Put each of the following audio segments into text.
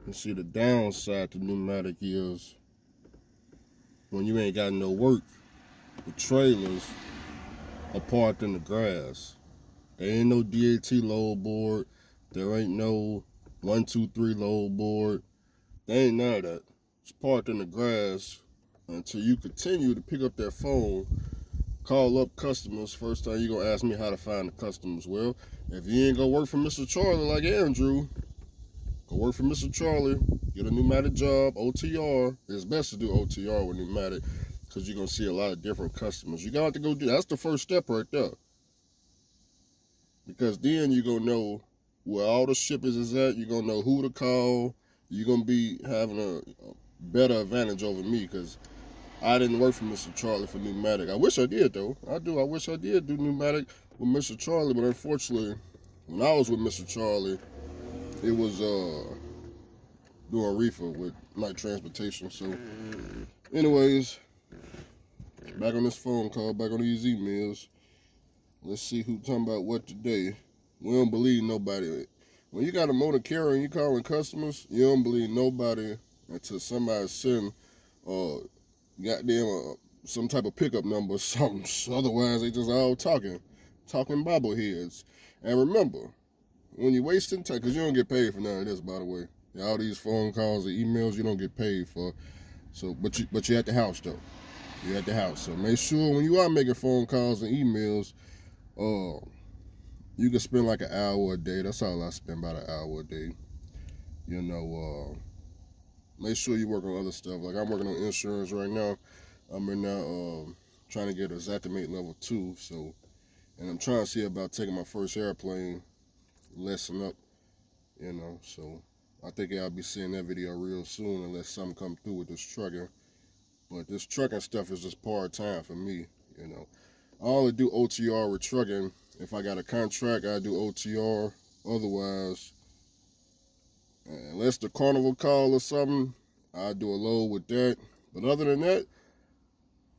You see, the downside to pneumatic is when you ain't got no work, the trailers are parked in the grass. There ain't no DAT load board. There ain't no 123 load board. There ain't none of that. It's parked in the grass until you continue to pick up that phone, call up customers. First time you gonna ask me how to find the customers. Well, if you ain't gonna work for Mr. Charlie like Andrew, go work for Mr. Charlie, get a pneumatic job, OTR. It's best to do OTR with pneumatic because you're gonna see a lot of different customers. You got to go do that's the first step right there. Because then you're gonna know where all the shippers is at, you're gonna know who to call, you're gonna be having a better advantage over me because I didn't work for Mr. Charlie for pneumatic. I wish I did though. I wish I did do pneumatic with Mr. Charlie, but unfortunately, when I was with Mr. Charlie, it was doing reefer with night transportation. So, anyways, back on this phone call, back on these emails. Let's see who's talking about what today. We don't believe nobody. When you got a motor carrier and you calling customers, you don't believe nobody until somebody send goddamn some type of pickup number or something. Otherwise, they just all talking bobbleheads. And remember, when you're wasting time, because you don't get paid for none of this, by the way. All these phone calls and emails, you don't get paid for. So, but you're at the house though. You're at the house. So make sure when you are making phone calls and emails, you can spend like an hour a day. That's all I spend, about an hour a day. You know, make sure you work on other stuff. Like I'm working on insurance right now. I'm in now trying to get a Xactimate level 2. So, and I'm trying to see about taking my first airplane lesson up. You know, so I think I'll be seeing that video real soon unless something come through with this trucking. But this trucking stuff is just part-time for me, you know. I only do OTR with trucking. If I got a contract, I do OTR. Otherwise, unless the carnival call or something, I do a load with that. But other than that,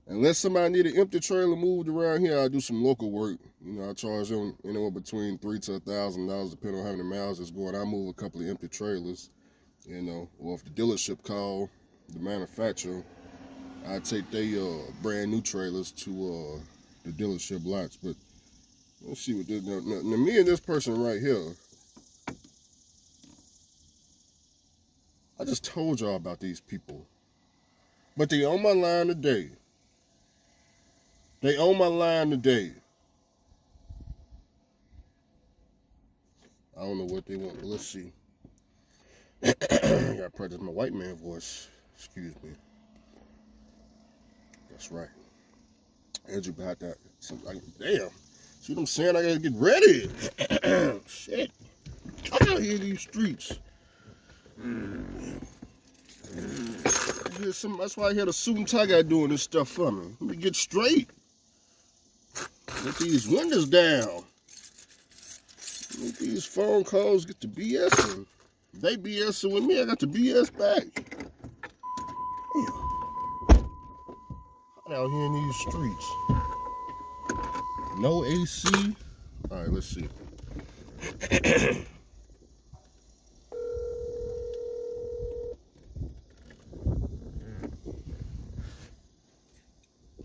unless somebody need an empty trailer moved around here, I do some local work. You know, I charge them anywhere between $3,000 to $1,000 depending on how many miles it's going. I move a couple of empty trailers, you know. Or if the dealership call the manufacturer, I take their brand new trailers to the dealership lots. But let's see what this now, me and this person right here. I just told y'all about these people, but they on my line today. They on my line today. I don't know what they want, but let's see. I gotta practice my white man voice. Excuse me. That's right. Andrew about that. Damn. See what I'm saying? I gotta get ready. Shit. I'm out here in these streets. That's why I had a suit and tie guy doing this stuff for me. Let me get straight. Let these windows down. Let these phone calls get to BSing. They BSing with me, I got to BS back. Damn. I'm out here in these streets. No AC. Alright, let's see.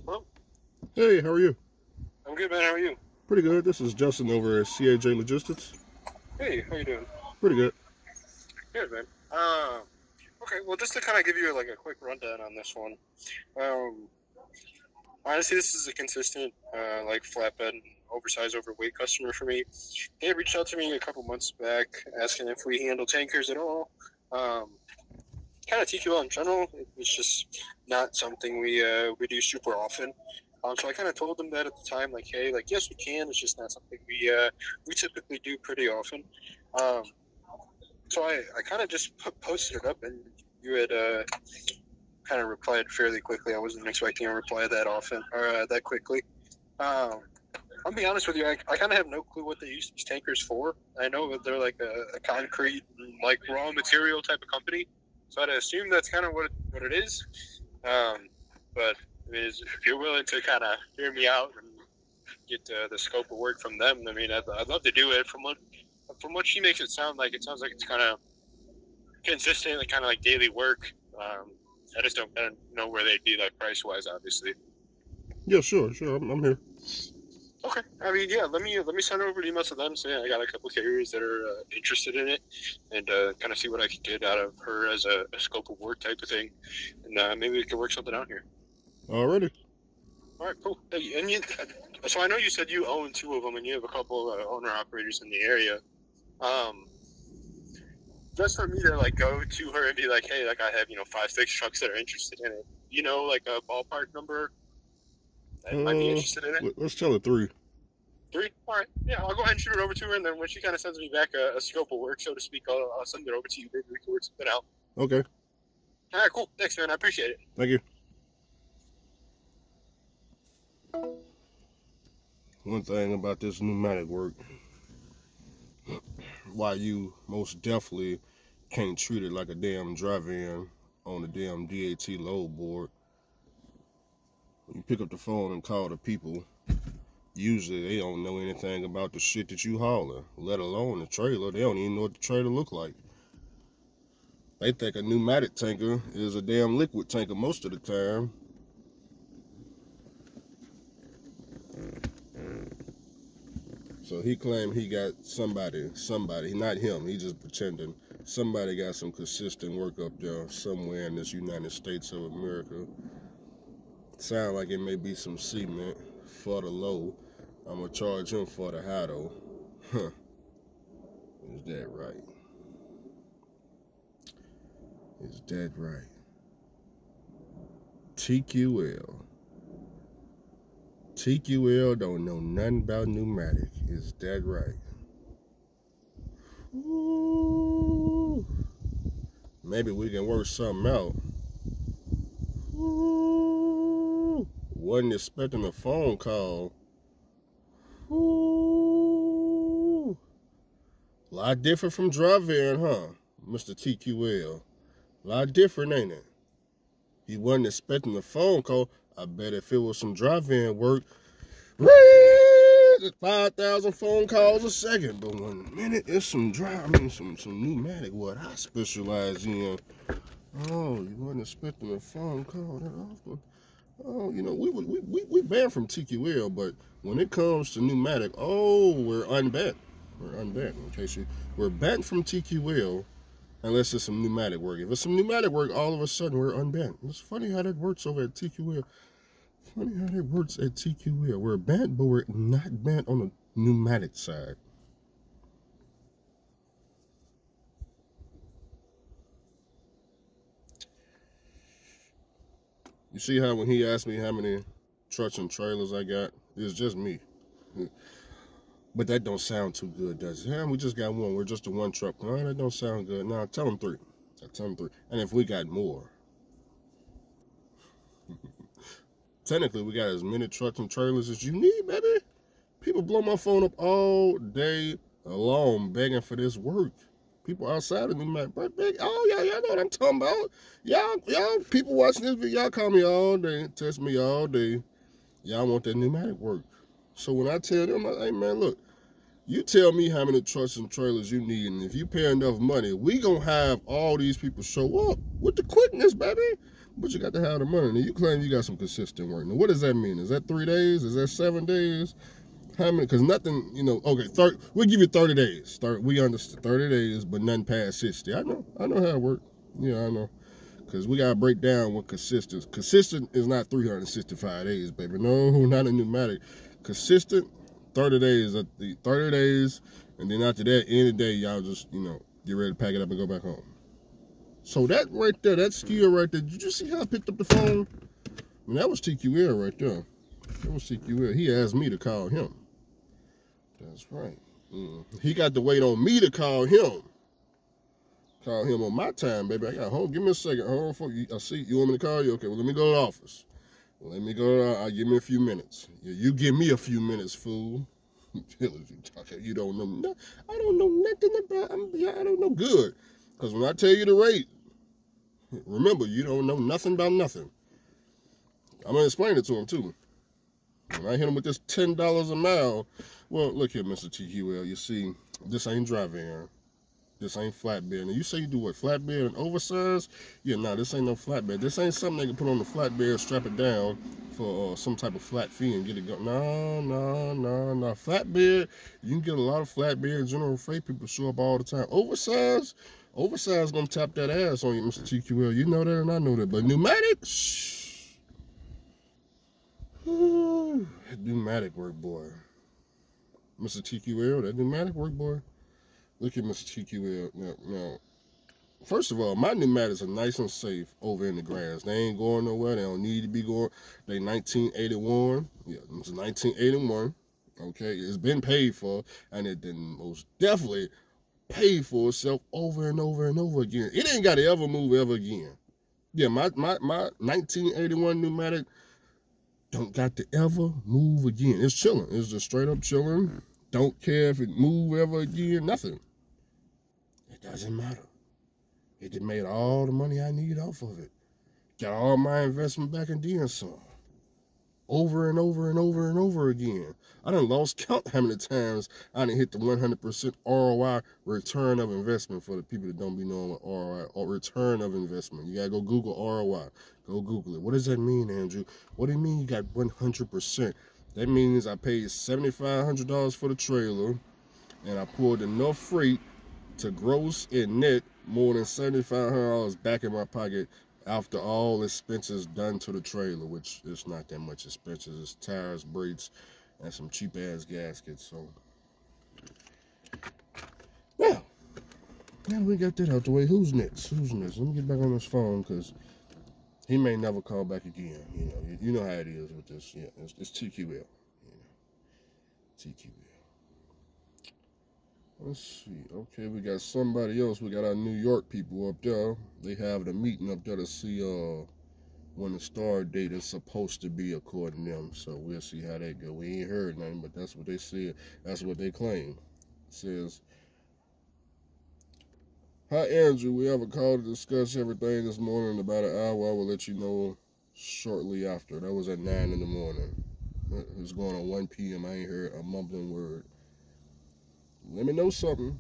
Hello? Hey, how are you? I'm good, man. How are you? Pretty good. This is Justin over at CAJ Logistics. Hey, how you doing? Pretty good. Good, man. Okay, well, just to kind of give you like a quick rundown on this one. Honestly, this is a consistent, like flatbed, oversized, overweight customer for me. They reached out to me a couple months back asking if we handle tankers at all. Kind of TQL in general, it's just not something we do super often. So I kind of told them that at the time, like, hey, like, yes, we can. It's just not something we typically do pretty often. So I kind of just posted it up, and you had kind of replied fairly quickly. I wasn't expecting a reply that often or that quickly. I'll be honest with you, I kind of have no clue what they use these tankers for. I know that they're like a concrete, like raw material type of company, so I'd assume that's kind of what it is. But if you're willing to kind of hear me out and get the scope of work from them, I mean, I'd love to do it. From what she makes it sound like, it's kind of consistent, like kind of like daily work. I just don't know where they'd be like price wise, obviously. Yeah, sure. I'm here. Okay. I mean, yeah. Let me send over an email to them. So yeah, I got a couple of carriers that are interested in it, and kind of see what I can get out of her as a scope of work type of thing, and maybe we can work something out here. Alrighty. All right, cool. And so I know you said you own 2 of them, and you have a couple owner operators in the area. Just for me to like go to her and be like, hey, like I have 5, 6 trucks that are interested in it. Like a ballpark number that might be interested in it. Let's tell her 3. 3? All right. Yeah, I'll go ahead and shoot it over to her, and then when she kind of sends me back a scope of work, so to speak, I'll send it over to you. Maybe we can work something out. Okay. All right, cool. Thanks, man. I appreciate it. Thank you. One thing about this pneumatic work, why you most definitely can't treat it like a damn drive-in on the damn DAT load board. When you pick up the phone and call the people, usually they don't know anything about the shit that you hauling, let alone the trailer. They don't even know what the trailer look like. They think a pneumatic tanker is a damn liquid tanker most of the time. So he claimed he got somebody, not him, he just pretending. Somebody got some consistent work up there somewhere in this United States of America. Sound like it may be some cement for the low. I'm gonna charge him for the high though. Huh. Is that right? Is that right? TQL. TQL don't know nothing about pneumatic. Is that right? Ooh. Maybe we can work something out. Ooh. Wasn't expecting a phone call. Ooh. A lot different from drive-in, huh, Mr. TQL? A lot different, ain't it? He wasn't expecting a phone call. I bet if it was some drive-in work, 5,000 phone calls a second. But 1 minute, it's some some pneumatic, what I specialize in. Oh, you wasn't expecting a phone call that often. Oh, we banned from TQL, but when it comes to pneumatic, we're unbanned. We're unbanned. In case we're banned from TQL unless it's some pneumatic work. If it's some pneumatic work, all of a sudden we're unbanned. It's funny how that works over at TQL. Funny how that works at TQL. We're banned, but we're not banned on the pneumatic side. You see how when he asked me how many trucks and trailers I got, it's just me. But that don't sound too good, does it? Yeah, we just got one. We're just a one truck. No, that don't sound good. No, tell them 3. Tell them 3. And if we got more, technically we got as many trucks and trailers as you need, baby. People blow my phone up all day long begging for this work. People outside of me might beg. Oh yeah, y'all know what I'm talking about. Y'all people watching this video, y'all call me all day, text me all day. Y'all want that pneumatic work. So when I tell them, hey man, look, you tell me how many trucks and trailers you need, and if you pay enough money, we gonna have all these people show up with the quickness, baby. But you got to have the money. Now you claim you got some consistent work. Now what does that mean? Is that 3 days? Is that 7 days? How many? Because nothing, okay, we'll give you 30 days. We understand 30 days, but nothing past 60. I know how it works. Yeah, I know. Because we got to break down what consistent. Consistent is not 365 days, baby. No, not a pneumatic. Consistent, 30 days. 30 days, and then after that, any day, y'all just, get ready to pack it up and go back home. So that right there, that skill right there, did you see how I picked up the phone? I mean, that was TQL right there. That was TQL. He asked me to call him. That's right. He got to wait on me to call him. Call him on my time, baby. I got home. Give me a second. Hold on. I see. You want me to call you? Okay, well, let me go to the office. Let me go. Give me a few minutes. You give me a few minutes, fool. You don't know. I don't know nothing about. I don't know good. Because when I tell you the rate, remember, you don't know nothing about nothing. I'm going to explain it to him, too. When I hit him with this $10 a mile, well, look here, Mr. TQL, you see, this ain't drive-in. This ain't flatbed. And you say you do what, flatbed and oversized? Yeah, nah, this ain't no flatbed. This ain't something they can put on the flatbed, strap it down for some type of flat fee and get it going. No. Flatbed, you can get a lot of flatbed general freight people show up all the time. Oversized gonna tap that ass on you, Mr. TQL. You know that and I know that. But pneumatic, shh. Pneumatic work, boy. Mr. TQL, that pneumatic work, boy. Look at Mr. TQL. Now, first of all, my pneumatics are nice and safe over in the grass. They ain't going nowhere. They don't need to be going. They 1981. Yeah, it's 1981. Okay, it's been paid for, and it didn't most definitely pay for itself over and over and over again. It ain't got to ever move ever again. Yeah, my 1981 pneumatic don't got to ever move again. It's chilling. It's just straight up chilling. Don't care if it move ever again. Nothing. It doesn't matter. It just made all the money I need off of it. Got all my investment back in doing some. Over and over and over and over again. I done lost count how many times I done hit the 100% ROI, return of investment, for the people that don't be knowing what ROI, or return of investment. You gotta go Google ROI. Go Google it. What does that mean, Andrew? What do you mean you got 100%? That means I paid $7,500 for the trailer, and I pulled enough freight to gross and net more than $7,500 back in my pocket after all expenses done to the trailer, which is not that much expenses. It's tires, brakes, and some cheap ass gaskets. So now we got that out the way. Who's next? Let me get back on this phone, because he may never call back again. You know how it is with this. Yeah, it's TQL. TQL. Let's see. Okay, we got somebody else. We got our New York people up there. They have the meeting up there to see when the start date is supposed to be, according to them. So we'll see how that go. We ain't heard nothing, but that's what they said. That's what they claim. It says, "Hi Andrew, we have a call to discuss everything this morning in about an hour. I will let you know shortly after." That was at 9 in the morning. It's going on 1 p.m. I ain't heard a mumbling word. Let me know something.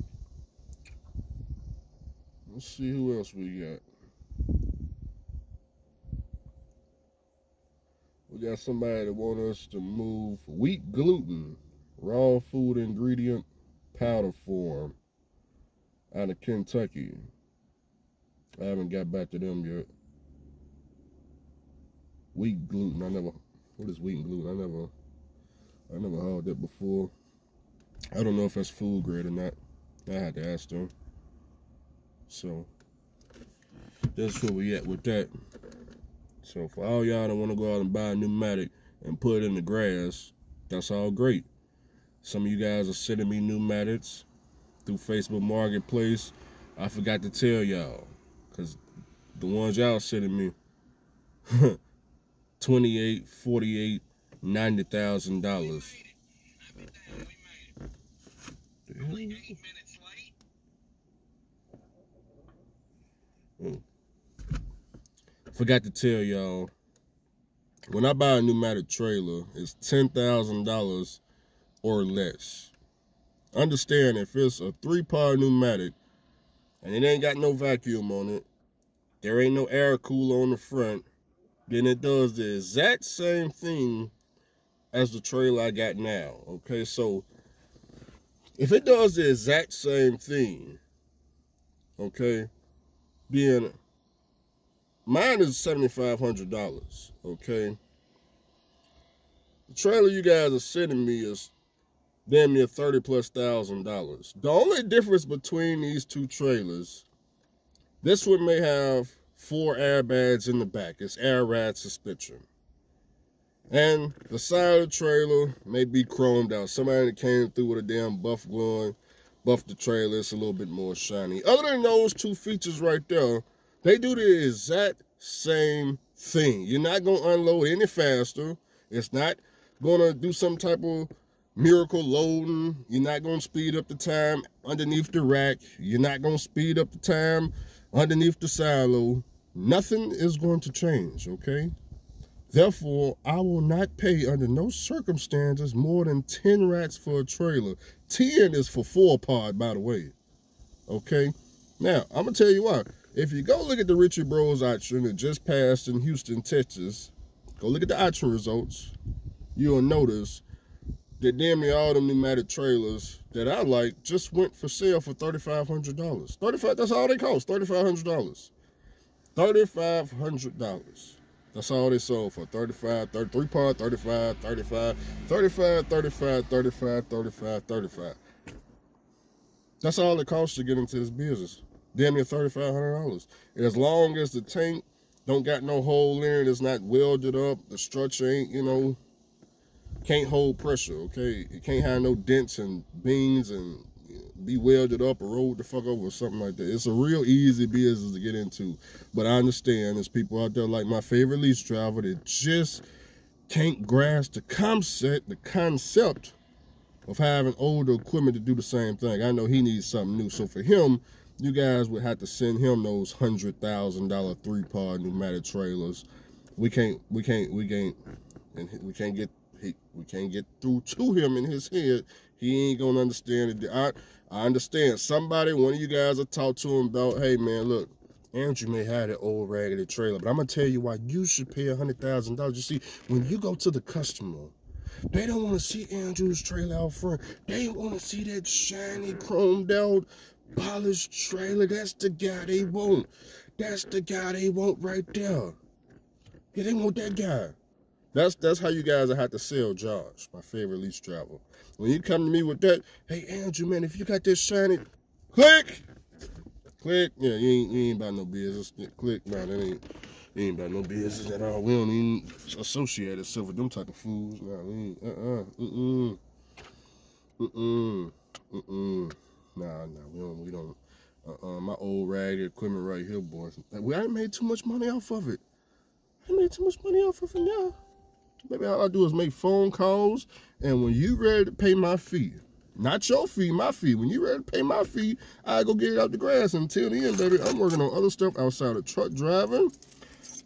Let's see who else we got. We got somebody that want us to move wheat gluten, raw food ingredient, powder form, out of Kentucky. I haven't got back to them yet. Wheat gluten. What is wheat gluten? I never heard that before. I don't know if that's food grade or not. I had to ask them. So that's where we at with that. So for all y'all that want to go out and buy a pneumatic and put it in the grass, that's all great. Some of you guys are sending me pneumatics through Facebook Marketplace. I forgot to tell y'all, because the ones y'all sending me, $28,000, $48,000, $90,000. Forgot to tell y'all, when I buy a pneumatic trailer, it's $10,000 or less. Understand, if it's a 3-part pneumatic and it ain't got no vacuum on it, there ain't no air cooler on the front, then it does the exact same thing as the trailer I got now. Okay, so if it does the exact same thing, okay, then mine is $7,500, okay? The trailer you guys are sending me is damn near $30,000+. The only difference between these two trailers, this one may have 4 airbags in the back. It's air ride suspension. And the side of the trailer may be chromed out. Somebody that came through with a damn buff glue and buffed the trailer. It's a little bit more shiny. Other than those 2 features right there, they do the exact same thing. You're not going to unload any faster. It's not going to do some type of miracle loading. You're not going to speed up the time underneath the rack. You're not going to speed up the time underneath the silo. Nothing is going to change, okay? Therefore, I will not pay under no circumstances more than 10 racks for a trailer. 10 is for 4-part, by the way. Okay? Now, I'm going to tell you why. If you go look at the Ritchie Bros auction that just passed in Houston, Texas, go look at the auction results, you'll notice that damn near all them pneumatic trailers that I like just went for sale for $3,500. That's all they cost, $3,500. $3,500. That's all they sold for. 33 part, 35, 35, 35, 35, 35, 35, 35. That's all it costs to get into this business. Damn near $3,500. And as long as the tank don't got no hole in it, it's not welded up, the structure ain't, you know, can't hold pressure, okay? It can't have no dents and beams and be welded up or rolled the fuck over or something like that. It's a real easy business to get into. But I understand there's people out there like my favorite lease driver that just can't grasp the concept of having older equipment to do the same thing. I know he needs something new. So for him, you guys would have to send him those $100,000 3-part pneumatic trailers. We can't get through to him in his head. He ain't gonna understand it. I understand. One of you guys will talk to him about, hey man, look, Andrew may have that old raggedy trailer, but I'm gonna tell you why you should pay $100,000. You see, when you go to the customer, they don't want to see Andrew's trailer out front. They want to see that shiny, chromed out, polished trailer. That's the guy they want. That's the guy they want right there. Yeah, they want that guy. That's how you guys have to sell Josh, my favorite lease driver. When you come to me with that, hey Andrew, man, if you got this shiny, click. Yeah, you ain't about no business. Click, nah, that ain't about no business at all. We don't even associate ourselves with them type of fools. Nah, we ain't. Nah, we don't. My old raggedy equipment right here, boys. I ain't made too much money off of it. Now. Maybe all I do is make phone calls, and when you ready to pay my fee, not your fee, my fee. When you ready to pay my fee, I go get it out the grass. Until the end, baby, I'm working on other stuff outside of truck driving.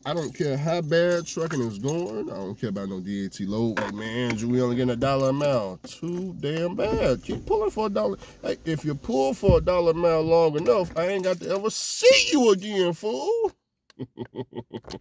I don't care how bad trucking is going. I don't care about no DAT load. Like, man, Andrew, we only getting $1 a mile. Too damn bad. Keep pulling for $1. Hey, if you pull for $1 a mile long enough, I ain't got to ever see you again, fool.